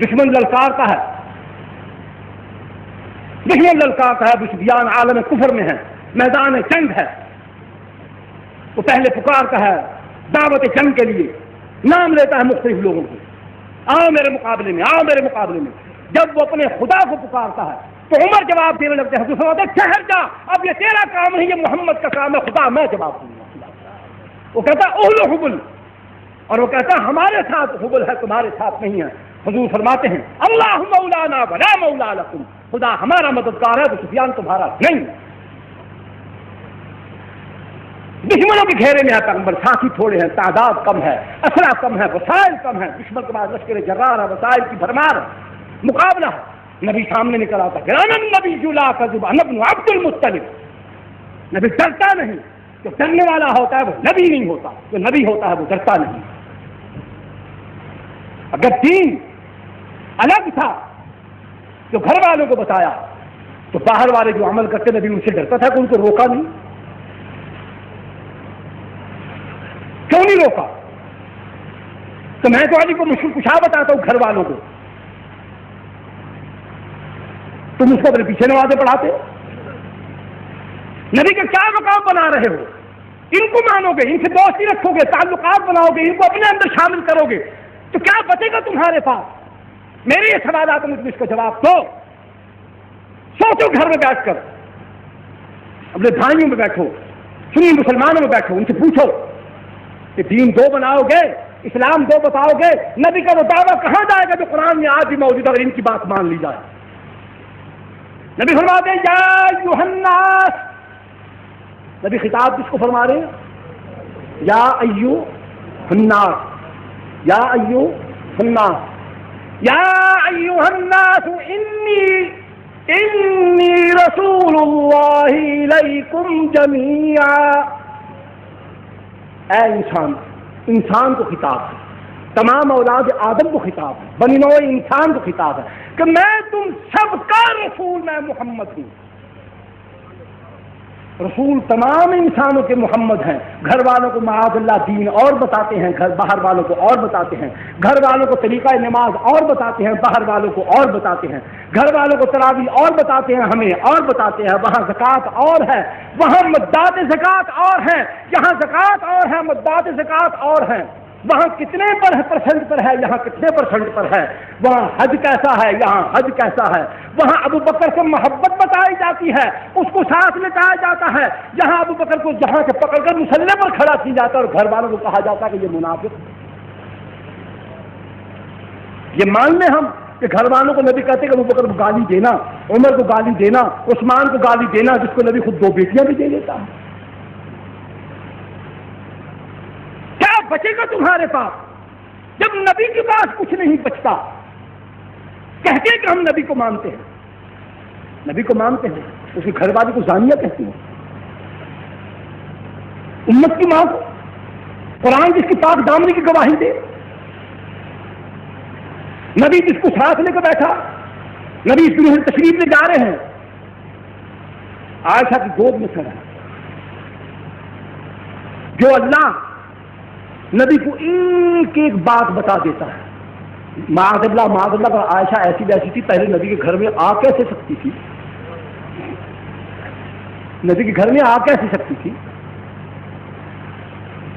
دشمن للکارتا ہے، دشمن للکارتا ہے، ابو سفیان عالم کفر میں ہے، میدان جنگ ہے، وہ پہلے پکارتا ہے دعوت جنگ کے لیے، نام لیتا ہے مختلف لوگوں کو، آؤ میرے مقابلے میں، آؤ میرے مقابلے میں۔ جب وہ اپنے خدا کو پکارتا ہے تو عمر جواب دینے لگتے ہیں، دوسرا ہوتا ہے ٹھہر جا، اب یہ تیرا کام نہیں، یہ محمد کا کام ہے، خدا میں جواب دوں گا۔ وہ کہتا ہے اولو حبل، اور وہ کہتا ہے ہمارے ساتھ حبل ہے، تمہارے ساتھ نہیں ہے۔ حضور فرماتے ہیں اللہ مولانا ولا مولا لکم، خدا ہمارا مددگار ہے، ابو سفیان تمہارا نہیں۔ دشمنوں کے گھیرے میں ہے پیغمبر، ساتھی تھوڑے ہیں، تعداد کم ہے، اسلحہ کم ہے، وسائل کم ہے، دشمن کے بعد لشکر جرار ہے، وسائل کی بھرمار ہے، مقابلہ ہے۔ نبی سامنے نکل آتا ہے، نبی لا کذب انا ابن عبد المطلب، نبی ڈرتا نہیں، جو ڈرنے والا ہوتا ہے وہ نبی نہیں ہوتا، جو نبی ہوتا ہے وہ ڈرتا نہیں۔ اگر دین الگ تھا جو گھر والوں کو بتایا تو باہر والے جو عمل کرتے نبی ان سے ڈرتا تھا کہ ان کو روکا نہیں، کیوں نہیں روکا؟ تو میں تو علی کو مشکل کشا بتاتا ہوں گھر والوں کو، تم اس کو اپنے پیچھے نمازیں پڑھاتے ہو، نبی کا کیا مقام بنا رہے ہو؟ ان کو مانو گے، ان سے دوستی رکھو گے، تعلقات بناؤ گے، ان کو اپنے اندر شامل کرو گے تو کیا بچے گا تمہارے پاس؟ میرے یہ سوالات میں تم اس کا جواب دو، سوچو گھر میں بیٹھ کر، اپنے بھائیوں میں بیٹھو، سنی مسلمانوں میں بیٹھو، ان سے پوچھو کہ دین دو بناؤ گے، اسلام دو بتاؤ گے، نبی کا وہ دعویٰ کہاں جائے گا جو قرآن میں آج بھی موجود ہے اگر ان کی بات مان لی جائے؟ نبی فرماتے ہیں یا ایھا الناس، نبی خطاب کس کو فرما رہے ہیں؟ یا ایھا الناس، یا ایھا الناس، یا ایھا الناس انی رسول اللہ الیکم جمیعا۔ اے انسان، انسان کو خطاب ہے، تمام اولاد آدم کو خطاب ہے، بنی نوع انسان کو خطاب ہے کہ میں تم سب کا رسول، میں محمد ہوں۔ رسول تمام انسانوں کے محمد ہیں۔ گھر والوں کو معاذ اللہ دین اور بتاتے ہیں، گھر باہر والوں کو اور بتاتے ہیں، گھر والوں کو طریقہ نماز اور بتاتے ہیں، باہر والوں کو اور بتاتے ہیں، گھر والوں کو تراویح اور بتاتے ہیں، ہمیں اور بتاتے ہیں۔ وہاں زکوٰۃ اور ہے، وہاں مدات زکوٰۃ اور ہیں، یہاں زکوٰۃ اور ہے، مدات زکوٰۃ اور ہیں۔ وہاں کتنے پرسنٹ پر ہے، یہاں کتنے پرسنٹ پر ہے، وہاں حج کیسا ہے، یہاں حج کیسا ہے، وہاں ابو بکر سے محبت بتائی جاتی ہے، اس کو ساتھ لٹایا جاتا ہے، یہاں ابو بکر کو جہاں سے پکڑ کر مسلح پر کھڑا کیا جاتا ہے اور گھر والوں کو کہا جاتا ہے کہ یہ منافق۔ یہ مان لیں ہم کہ گھر والوں کو نبی کہتے کہ ابو بکر کو گالی دینا، عمر کو گالی دینا، عثمان کو گالی دینا، جس کو نبی خود دو بیٹیاں بھی دے دیتا ہے، کیا بچے گا تمہارے پاس جب نبی کے پاس کچھ نہیں بچتا؟ کہتے کہ ہم نبی کو مانتے ہیں، نبی کو مانتے ہیں، اس کے گھر والے کو زانیہ کہتے ہیں، امت کی ماں کو، قرآن جس کی پاک دامنی کی گواہی دے، نبی جس کو ساتھ لے کر بیٹھا، نبی اس دنیا تشریف لے جا رہے ہیں، عائشہ کی گود میں کھڑا ہے، جو اللہ نبی کو ایک ایک بات بتا دیتا ہے۔ معاذ اللہ پر عائشہ ایسی ویسی تھی، پہلے نبی کے گھر میں آ کیسے سکتی تھی؟ نبی کے گھر میں آ کیسے سکتی تھی؟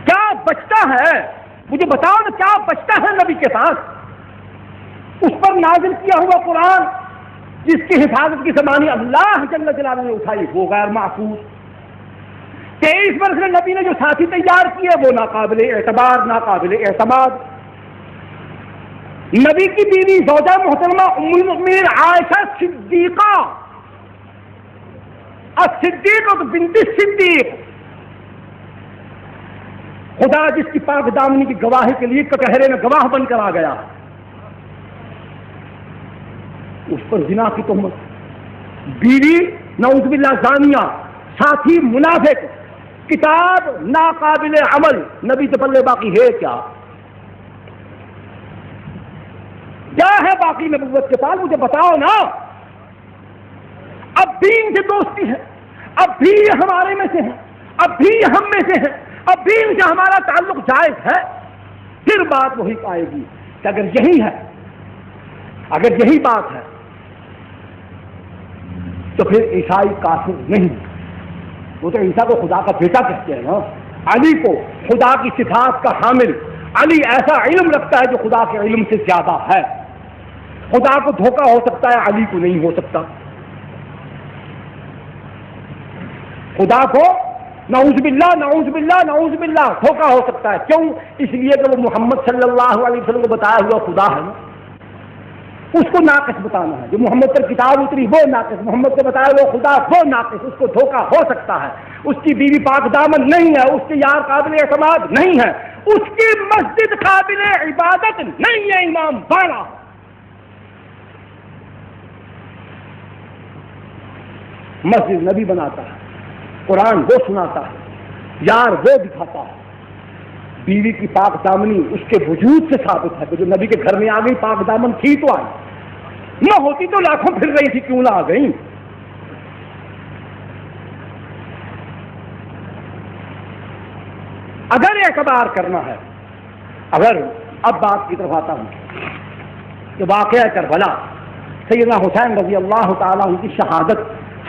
کیا بچتا ہے؟ مجھے بتاؤ نا، کیا بچتا ہے نبی کے پاس؟ اس پر نازل کیا ہوا قرآن جس کی حفاظت کی زمانی اللہ جل جلالہ نے اٹھائی، وہ غیر محفوظ۔ 23 برس میں نبی نے جو ساتھی تیار کیے وہ ناقابل اعتبار، ناقابل اعتماد۔ نبی کی بیوی زوجہ محترمہ ام المؤمنین عائشہ صدیقہ، الصدیقہ بنت الصدیق، خدا جس کی پاک دامنی کی گواہی کے لیے کٹہرے میں گواہ بن کر آ گیا، اس پر زنا کی تہمت، بیوی نعوذ باللہ زانیہ، ساتھی منافق، کتاب ناقابل عمل، نبی سے پلے باقی ہے کیا ہے باقی نبوت کے پاس؟ مجھے بتاؤ نا۔ اب بھی ان سے دوستی ہے، اب بھی یہ ہمارے میں سے ہے، اب بھی یہ ہم میں سے ہے، اب بھی ان سے ہمارا تعلق جائز ہے، پھر بات وہی آئے گی کہ اگر یہی ہے، اگر یہی بات ہے تو پھر عیسائی کافر نہیں، وہ تو عیسیٰ کو خدا کا بیٹا کہتے ہیں نا، علی کو خدا کی صفات کا حامل، علی ایسا علم رکھتا ہے جو خدا کے علم سے زیادہ ہے، خدا کو دھوکہ ہو سکتا ہے، علی کو نہیں ہو سکتا، خدا کو نعوذ باللہ نعوذ باللہ نعوذ باللہ دھوکہ ہو سکتا ہے، کیوں؟ اس لیے کہ وہ محمد صلی اللہ علیہ وسلم کو بتایا ہوا خدا ہے نا، اس کو ناقص بتانا ہے، جو محمد پر کتاب اتری وہ ناقص، محمد کو بتایا وہ خدا وہ ناقص، اس کو دھوکہ ہو سکتا ہے، اس کی بیوی پاک دامن نہیں ہے، اس کے یار قابل اعتماد نہیں ہے، اس کی مسجد قابل عبادت نہیں ہے، امام باڑا مسجد نبی بناتا ہے، قرآن وہ سناتا ہے، یار وہ دکھاتا ہے، بیوی کی پاک دامنی اس کے وجود سے ثابت ہے کہ جو نبی کے گھر میں آ گئی پاک دامن تھی تو آئی، نہ ہوتی تو لاکھوں پھر رہی تھی، کیوں نہ آ گئی؟ اگر اعتبار کرنا ہے، اگر اب بات کی طرف آتا ہوں کہ واقعہ کربلا سیدنا حسین رضی اللہ تعالیٰ ان کی شہادت،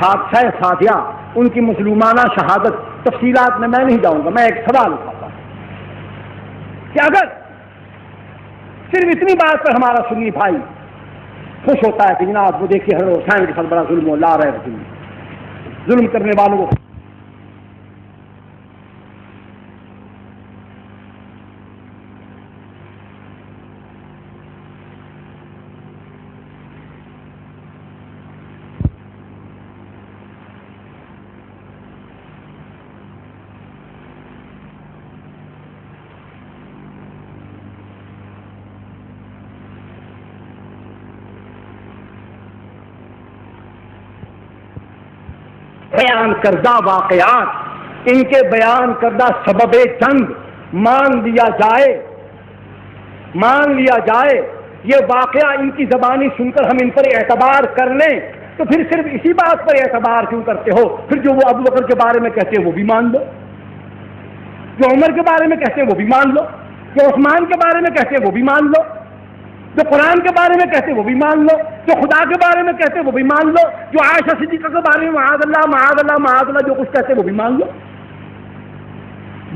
حادثہ سادیہ، ان کی مظلومانہ شہادت، تفصیلات میں نہیں جاؤں گا، میں ایک سوال اٹھاتا ہوں کہ اگر صرف اتنی بات پر ہمارا سنی بھائی خوش ہوتا ہے کہ جناب وہ دیکھیے حضرت حسین کے ساتھ بڑا ظلم ہو، لا رہے ظلم کرنے والوں کو بیان کردہ واقعات، ان کے بیان کردہ سبب جنگ مان لیا جائے، یہ واقعہ ان کی زبانی سن کر ہم ان پر اعتبار کر لیں، تو پھر صرف اسی بات پر اعتبار کیوں کرتے ہو؟ پھر جو وہ ابو بکر کے بارے میں کہتے ہیں وہ بھی مان لو، جو عمر کے بارے میں کہتے ہیں وہ بھی مان لو، جو عثمان کے بارے میں کہتے ہیں وہ بھی مان لو، جو قرآن کے بارے میں کہتے وہ بھی مان لو، جو خدا کے بارے میں کہتے وہ بھی مان لو، جو عائشہ صدیقہ کے بارے میں معاذ اللہ معاذ اللہ معاذ اللہ جو کچھ کہتے وہ بھی مان لو،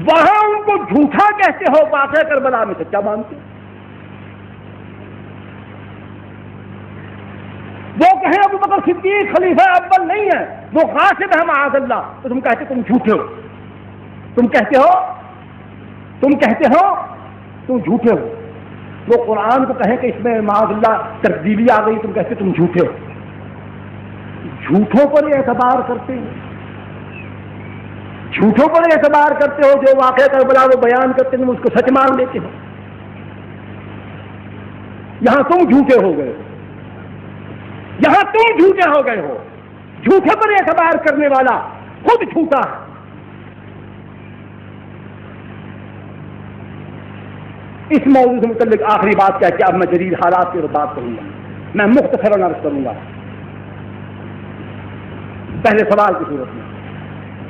وہاں ان کو جھوٹا کہتے ہو، واقعہ کربلا میں سچا مانتے، وہ کہیں ابو بکر صدیق خلیفہ اول نہیں ہے، وہ غاصب ہے معاذ اللہ، تو تم کہتے تم جھوٹے ہو، تم کہتے ہو تم جھوٹے ہو، وہ قرآن کو کہیں کہ اس میں معاذ اللہ تبدیلی آ گئی، تم کہتے تم جھوٹے ہو، جھوٹوں پر اعتبار کرتے ہو، جھوٹوں پر اعتبار کرتے ہو، جو واقعہ کربلا وہ بیان کرتے ہیں اس کو سچ مان لیتے ہو، یہاں تم جھوٹے ہو گئے ہو، یہاں تم جھوٹے ہو گئے ہو، جھوٹے پر اعتبار کرنے والا خود جھوٹا ہے۔ اس موضوع سے متعلق آخری بات کیا کہ اب میں جدید حالات کی بات کروں گا، میں مختصراً عرض کروں گا پہلے سوال کی صورت میں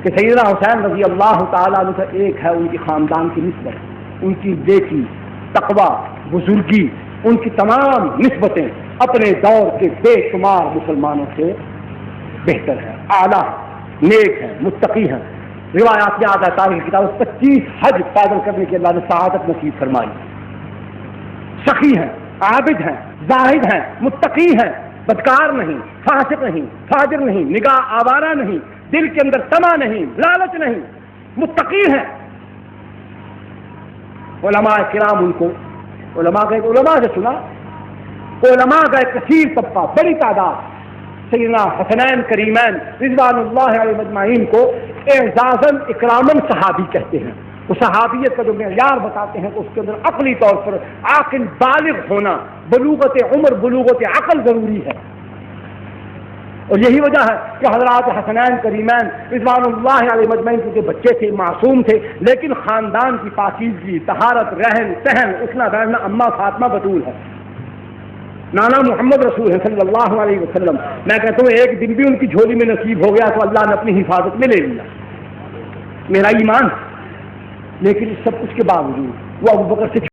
کہ سیدنا حسین رضی اللہ تعالیٰ عنہ کا ایک ہے ان کی خاندان کی نسبت، ان کی بیٹی، تقویٰ، بزرگی، ان کی تمام نسبتیں اپنے دور کے بے شمار مسلمانوں سے بہتر ہے، اعلیٰ، نیک ہیں، متقی ہیں، روایات میں آتا ہے تاریخ کتاب 25 حج پیدل کرنے کے اللہ نے سعادت نصیب فرمائی، سخی ہیں، عابد ہیں، زاہد ہیں، متقی ہیں، بدکار نہیں، فاسق نہیں، فاجر نہیں، نگاہ آوارہ نہیں، دل کے اندر طمع نہیں، لالچ نہیں، متقی ہیں۔ علماء کرام ان کو، علماء سے سنا، علماء کا ایک کثیر طبقہ، بڑی تعداد سیدنا حسنین کریمین رضوان اللہ علیہ مجمعین کو اعزازاً اکراماً صحابی کہتے ہیں، وہ صحابیت کا جو معیار بتاتے ہیں تو اس کے اندر عقلی طور پر عاقل بالغ ہونا، بلوغت عمر، بلوغت عقل ضروری ہے، اور یہی وجہ ہے کہ حضرات حسنین کریمین رضوان اللہ علیہ مجمعین کے بچے تھے، معصوم تھے، لیکن خاندان کی پاکیزگی، طہارت، رہن سہن، اٹھنا بیٹھنا اماں فاطمہ بطول ہے، نانا محمد رسول ہے صلی اللہ علیہ وسلم۔ میں کہتا ہوں ایک دن بھی ان کی جھولی میں نصیب ہو گیا تو اللہ نے اپنی حفاظت میں لے لیا، میرا ایمان۔ لیکن اس سب کچھ کے باوجود وہ ابو بکر سے